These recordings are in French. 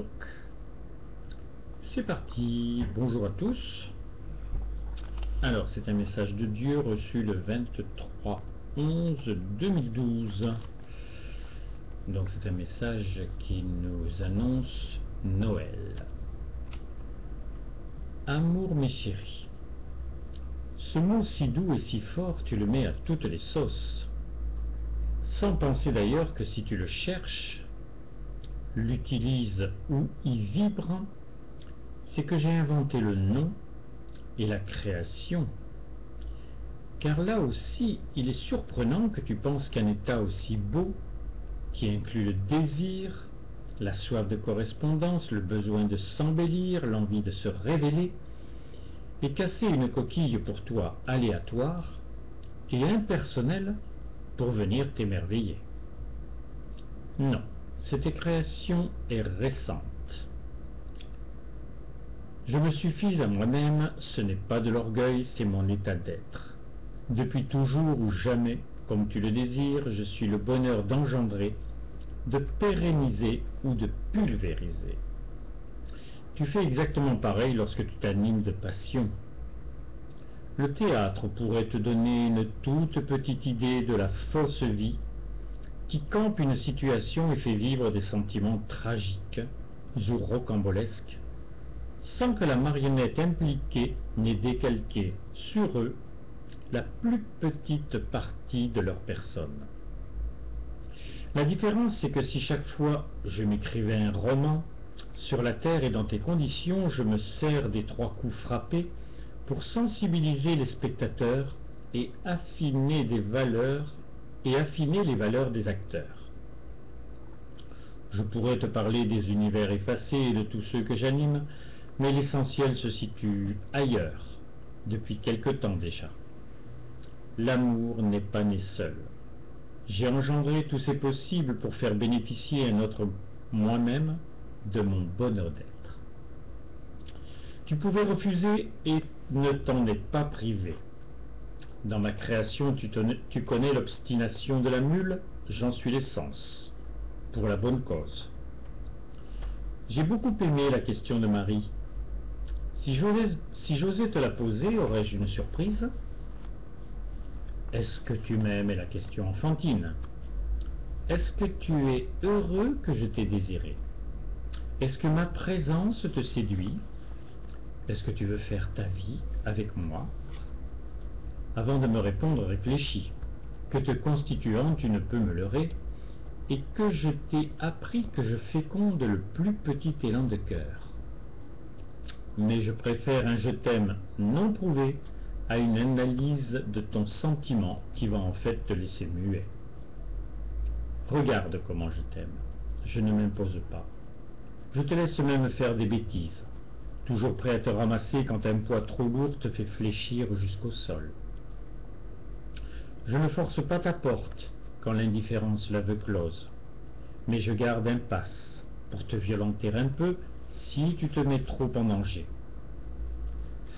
Donc, c'est parti. Bonjour à tous. Alors, c'est un message de Dieu reçu le 23/11/2012. Donc, c'est un message qui nous annonce Noël. Amour, mes chéris. Ce mot si doux et si fort, tu le mets à toutes les sauces. Sans penser d'ailleurs que si tu le cherches, l'utilises ou y vibres, c'est que j'ai inventé le nom et la création. Car là aussi, il est surprenant que tu penses qu'un état aussi beau, qui inclut le désir, la soif de correspondance, le besoin de s'embellir, l'envie de se révéler, ait cassé une coquille pour toi aléatoire et impersonnelle pour venir t'émerveiller. Non, cette création est récente. Je me suffis à moi-même, ce n'est pas de l'orgueil, c'est mon état d'être. Depuis toujours ou jamais, comme tu le désires, je suis le bonheur d'engendrer, de pérenniser ou de pulvériser. Tu fais exactement pareil lorsque tu t'animes de passion. Le théâtre pourrait te donner une toute petite idée de la fausse vie qui campe une situation et fait vivre des sentiments tragiques ou rocambolesques, sans que la marionnette impliquée n'ait décalqué sur eux la plus petite partie de leur personne. La différence, c'est que si chaque fois je m'écrivais un roman, sur la terre et dans tes conditions, je me sers des 3 coups frappés pour sensibiliser les spectateurs et affiner les valeurs des acteurs. Je pourrais te parler des univers effacés et de tous ceux que j'anime, mais l'essentiel se situe ailleurs, depuis quelque temps déjà. L'amour n'est pas né seul. J'ai engendré tous ces possibles pour faire bénéficier un autre moi-même de mon bonheur d'être. Tu pouvais refuser et ne t'en es pas privé. Dans ma création, tu connais l'obstination de la mule, j'en suis l'essence, pour la bonne cause. J'ai beaucoup aimé la question de Marie. Si j'osais te la poser, aurais-je une surprise? Est-ce que tu m'aimes est la question enfantine. Est-ce que tu es heureux que je t'ai désiré? Est-ce que ma présence te séduit? Est-ce que tu veux faire ta vie avec moi? Avant de me répondre, réfléchis. Que te constituant, tu ne peux me leurrer, et que je t'ai appris que je féconde le plus petit élan de cœur. Mais je préfère un je t'aime non prouvé à une analyse de ton sentiment qui va en fait te laisser muet. Regarde comment je t'aime. Je ne m'impose pas. Je te laisse même faire des bêtises, toujours prêt à te ramasser quand un poids trop lourd te fait fléchir jusqu'au sol. Je ne force pas ta porte quand l'indifférence la veut close, mais je garde un passe pour te violenter un peu si tu te mets trop en danger.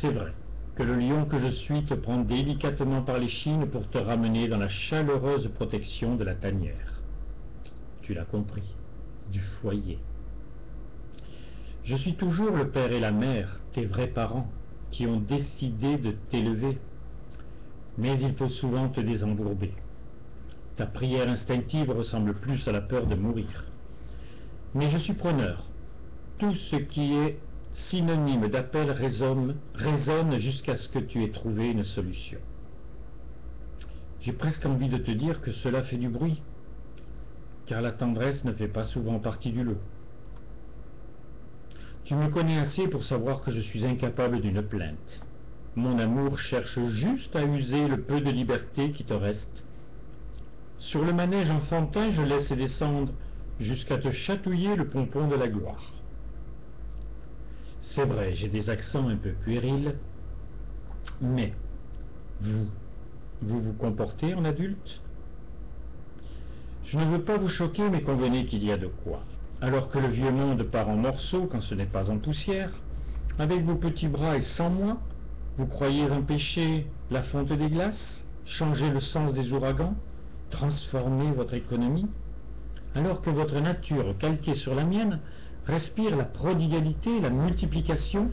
C'est vrai que le lion que je suis te prend délicatement par l'échine pour te ramener dans la chaleureuse protection de la tanière. Tu l'as compris, du foyer. Je suis toujours le père et la mère, tes vrais parents, qui ont décidé de t'élever. Mais il faut souvent te désembourber. Ta prière instinctive ressemble plus à la peur de mourir. Mais je suis preneur. Tout ce qui est synonyme d'appel résonne jusqu'à ce que tu aies trouvé une solution. J'ai presque envie de te dire que cela fait du bruit, car la tendresse ne fait pas souvent partie du lot. Tu me connais assez pour savoir que je suis incapable d'une plainte. Mon amour cherche juste à user le peu de liberté qui te reste. Sur le manège enfantin, je laisse descendre jusqu'à te chatouiller le pompon de la gloire. C'est vrai, j'ai des accents un peu puérils, mais vous vous comportez en adulte? Je ne veux pas vous choquer, mais convenez qu'il y a de quoi. Alors que le vieux monde part en morceaux quand ce n'est pas en poussière, avec vos petits bras et sans moi, vous croyez empêcher la fonte des glaces, changer le sens des ouragans, transformer votre économie, alors que votre nature, calquée sur la mienne, respire la prodigalité, la multiplication.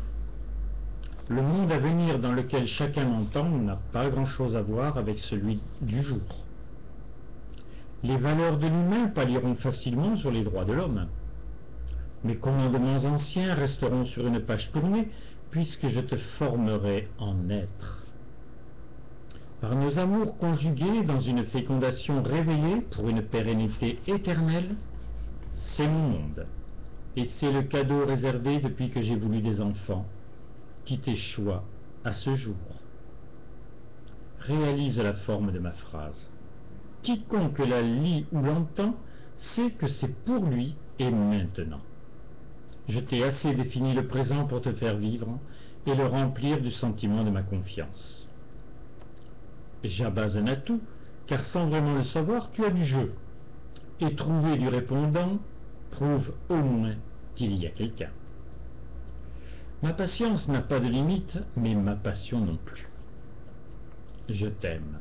Le monde à venir dans lequel chacun m'entend n'a pas grand-chose à voir avec celui du jour. Les valeurs de l'humain pallieront facilement sur les droits de l'homme. Mes commandements anciens resteront sur une page tournée, puisque je te formerai en être. Par nos amours conjugués dans une fécondation réveillée pour une pérennité éternelle, c'est mon monde, et c'est le cadeau réservé depuis que j'ai voulu des enfants, qui t'échoua à ce jour. Réalise la forme de ma phrase. Quiconque la lit ou l'entend sait que c'est pour lui et maintenant. Je t'ai assez défini le présent pour te faire vivre et le remplir du sentiment de ma confiance. J'abase un atout, car sans vraiment le savoir, tu as du jeu. Et trouver du répondant prouve au moins qu'il y a quelqu'un. Ma patience n'a pas de limite, mais ma passion non plus. Je t'aime.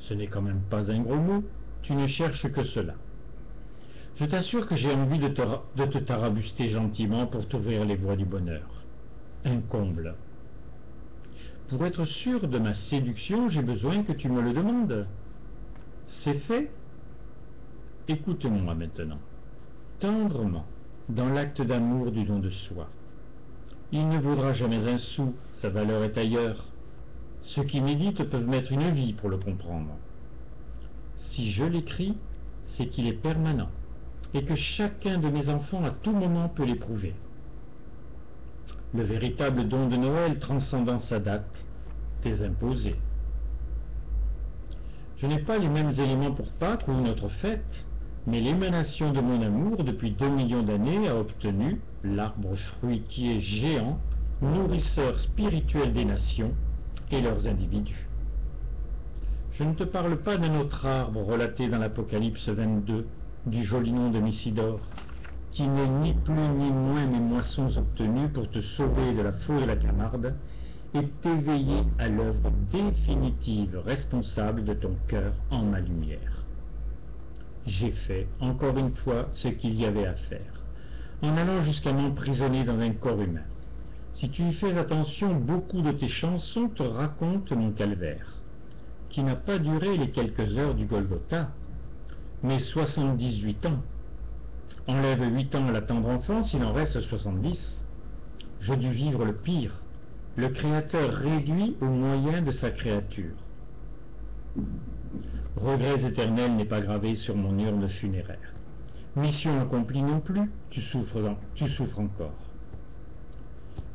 Ce n'est quand même pas un gros mot, tu ne cherches que cela. Je t'assure que j'ai envie de te tarabuster gentiment pour t'ouvrir les voies du bonheur. Un comble. Pour être sûr de ma séduction, j'ai besoin que tu me le demandes. C'est fait? Écoute-moi maintenant, tendrement, dans l'acte d'amour du don de soi. Il ne vaudra jamais un sou, sa valeur est ailleurs. Ceux qui méditent peuvent mettre une vie pour le comprendre. Si je l'écris, c'est qu'il est permanent, et que chacun de mes enfants à tout moment peut l'éprouver. Le véritable don de Noël transcendant sa date, t'es imposé. Je n'ai pas les mêmes éléments pour Pâques ou notre fête, mais l'émanation de mon amour depuis 2 millions d'années a obtenu l'arbre fruitier géant, nourrisseur spirituel des nations et leurs individus. Je ne te parle pas d'un autre arbre relaté dans l'Apocalypse 22, du joli nom de Mysidore, qui n'est ni plus ni moins mes moissons obtenues pour te sauver de la faux et la camarde, et t'éveiller à l'œuvre définitive responsable de ton cœur en ma lumière. J'ai fait, encore une fois, ce qu'il y avait à faire, en allant jusqu'à m'emprisonner dans un corps humain. Si tu y fais attention, beaucoup de tes chansons te racontent mon calvaire, qui n'a pas duré les quelques heures du Golgotha, mais 78 ans. Enlève 8 ans à la tendre enfance, il en reste 70. Je dus vivre le pire, le Créateur réduit aux moyens de sa créature. Regrets éternels n'est pas gravé sur mon urne funéraire. Mission accomplie non plus, tu souffres encore.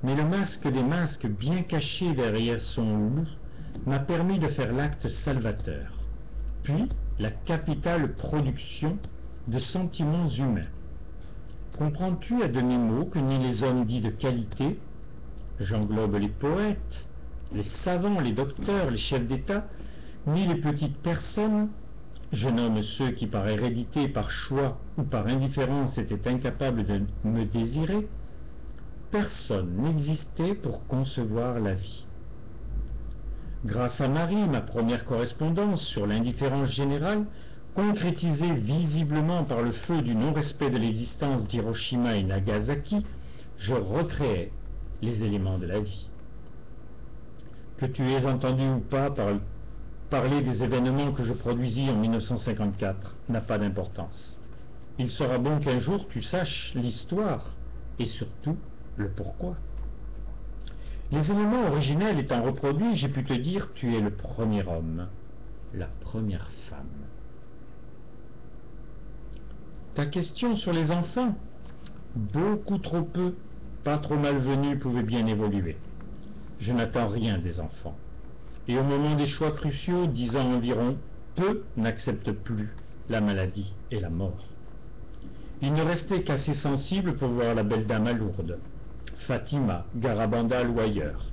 Mais le masque des masques, bien caché derrière son loup, m'a permis de faire l'acte salvateur, puis la capitale production de sentiments humains. Comprends-tu à demi-mot que ni les hommes dits de qualité, j'englobe les poètes, les savants, les docteurs, les chefs d'État, ni les petites personnes, je nomme ceux qui par hérédité, par choix ou par indifférence étaient incapables de me désirer, personne n'existait pour concevoir la vie. Grâce à Marie, ma première correspondance sur l'indifférence générale, concrétisée visiblement par le feu du non-respect de l'existence d'Hiroshima et Nagasaki, je recréais les éléments de la vie. Que tu aies entendu ou pas parler des événements que je produisis en 1954 n'a pas d'importance. Il sera bon qu'un jour tu saches l'histoire et surtout le pourquoi. Les éléments originels étant reproduits, j'ai pu te dire tu es le premier homme, la première femme. Ta question sur les enfants, beaucoup trop peu, pas trop malvenue, pouvait bien évoluer. Je n'attends rien des enfants. Et au moment des choix cruciaux, 10 ans environ, peu n'acceptent plus la maladie et la mort. Il ne restait qu'assez sensible pour voir la belle dame à Lourdes, Fatima, Garabandal ou ailleurs.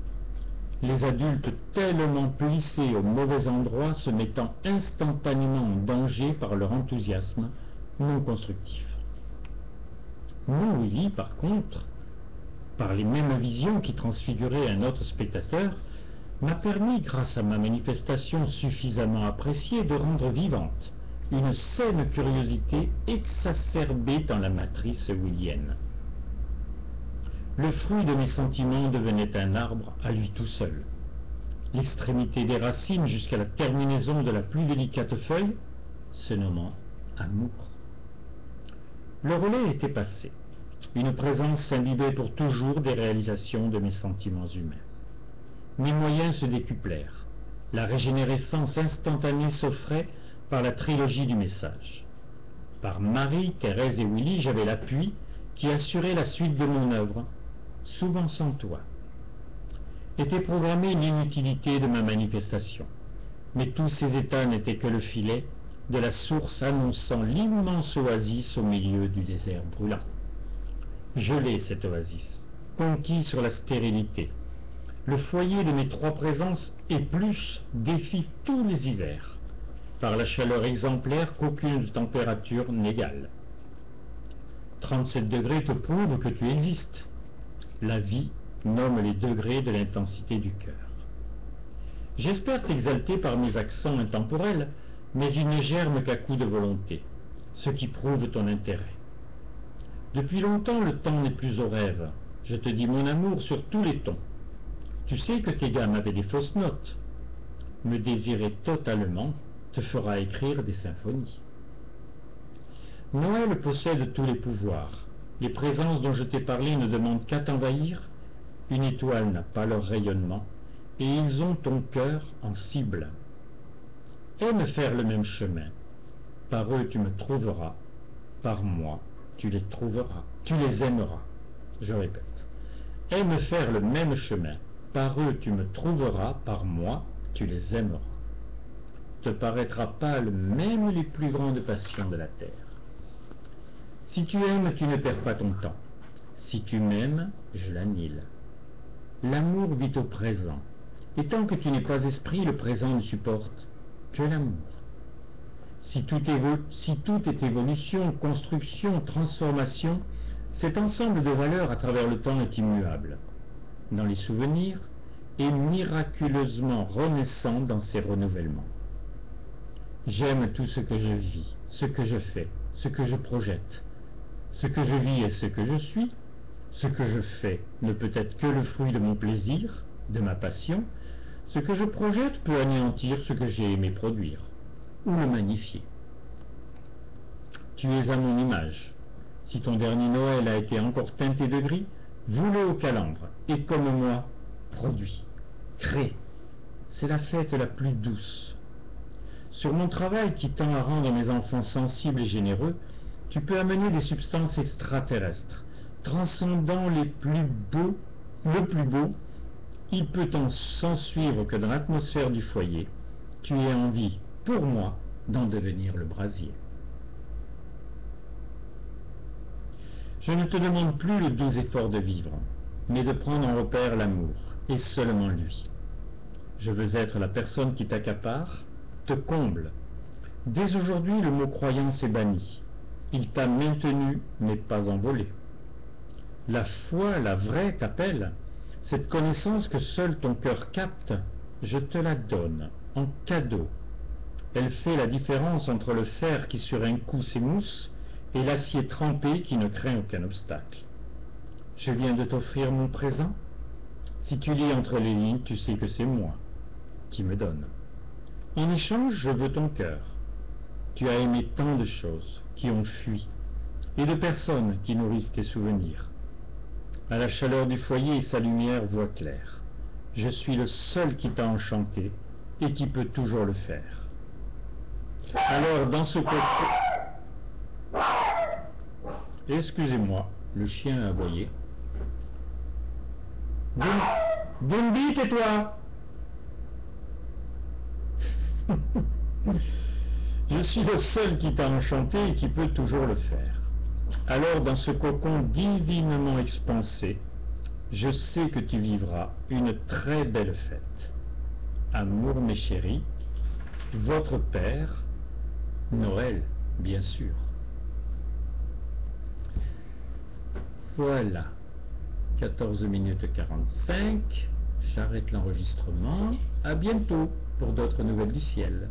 Les adultes tellement plissés au mauvais endroit se mettant instantanément en danger par leur enthousiasme non constructif. Mon Willy, par contre, par les mêmes visions qui transfiguraient un autre spectateur, m'a permis, grâce à ma manifestation suffisamment appréciée, de rendre vivante une saine curiosité exacerbée dans la matrice willienne. Le fruit de mes sentiments devenait un arbre à lui tout seul. L'extrémité des racines jusqu'à la terminaison de la plus délicate feuille, se nommant amour. Le relais était passé. Une présence s'imbibait pour toujours des réalisations de mes sentiments humains. Mes moyens se décuplèrent. La régénérescence instantanée s'offrait par la trilogie du message. Par Marie, Thérèse et Willy, j'avais l'appui qui assurait la suite de mon œuvre, souvent sans toi. Était programmée l'inutilité de ma manifestation, mais tous ces états n'étaient que le filet de la source annonçant l'immense oasis au milieu du désert brûlant. Je l'ai, cette oasis, conquis sur la stérilité. Le foyer de mes trois présences et plus défie tous les hivers, par la chaleur exemplaire qu'aucune température n'égale. 37 degrés te prouvent que tu existes. La vie nomme les degrés de l'intensité du cœur. J'espère t'exalter par mes accents intemporels, mais ils ne germent qu'à coup de volonté, ce qui prouve ton intérêt. Depuis longtemps, le temps n'est plus au rêve. Je te dis mon amour sur tous les tons. Tu sais que tes gammes avaient des fausses notes. Me désirer totalement te fera écrire des symphonies. Noël possède tous les pouvoirs. Les présences dont je t'ai parlé ne demandent qu'à t'envahir. Une étoile n'a pas leur rayonnement, et ils ont ton cœur en cible. Aime faire le même chemin. Par eux tu me trouveras, par moi tu les trouveras, tu les aimeras. Je répète. Aime faire le même chemin. Par eux tu me trouveras, par moi tu les aimeras. Te paraîtra pâle même les plus grandes passions de la terre. Si tu aimes, tu ne perds pas ton temps. Si tu m'aimes, je l'annule. L'amour vit au présent, et tant que tu n'es pas esprit, le présent ne supporte que l'amour. Si tout est évolution, construction, transformation, cet ensemble de valeurs à travers le temps est immuable dans les souvenirs et miraculeusement renaissant dans ses renouvellements. J'aime tout ce que je vis, ce que je fais, ce que je projette. Ce que je vis est ce que je suis. Ce que je fais ne peut être que le fruit de mon plaisir, de ma passion. Ce que je projette peut anéantir ce que j'ai aimé produire, ou le magnifier. Tu es à mon image. Si ton dernier Noël a été encore teinté de gris, voue-le au calandre, et comme moi, produis, crée. C'est la fête la plus douce. Sur mon travail qui tend à rendre mes enfants sensibles et généreux, tu peux amener des substances extraterrestres, transcendant le plus beau, il peut en s'ensuivre que dans l'atmosphère du foyer, tu aies envie, pour moi, d'en devenir le brasier. Je ne te demande plus le doux effort de vivre, mais de prendre en repère l'amour, et seulement lui. Je veux être la personne qui t'accapare, te comble. Dès aujourd'hui, le mot croyance est banni. Il t'a maintenu, mais pas envolé. La foi, la vraie, t'appelle. Cette connaissance que seul ton cœur capte, je te la donne, en cadeau. Elle fait la différence entre le fer qui sur un coup s'émousse et l'acier trempé qui ne craint aucun obstacle. Je viens de t'offrir mon présent. Si tu lis entre les lignes, tu sais que c'est moi qui me donne. En échange, je veux ton cœur. Tu as aimé tant de choses qui ont fui, et de personnes qui nourrissent tes souvenirs. À la chaleur du foyer et sa lumière voit claire. Je suis le seul qui t'a enchanté et qui peut toujours le faire. Alors, dans ce côté... Excusez-moi, le chien a aboyé. Bumbi, tais-toi! Je suis le seul qui t'a enchanté et qui peut toujours le faire. Alors, dans ce cocon divinement expansé, je sais que tu vivras une très belle fête. Amour, mes chéris, votre père, Noël, bien sûr. Voilà, 14 minutes 45, j'arrête l'enregistrement. À bientôt pour d'autres nouvelles du ciel.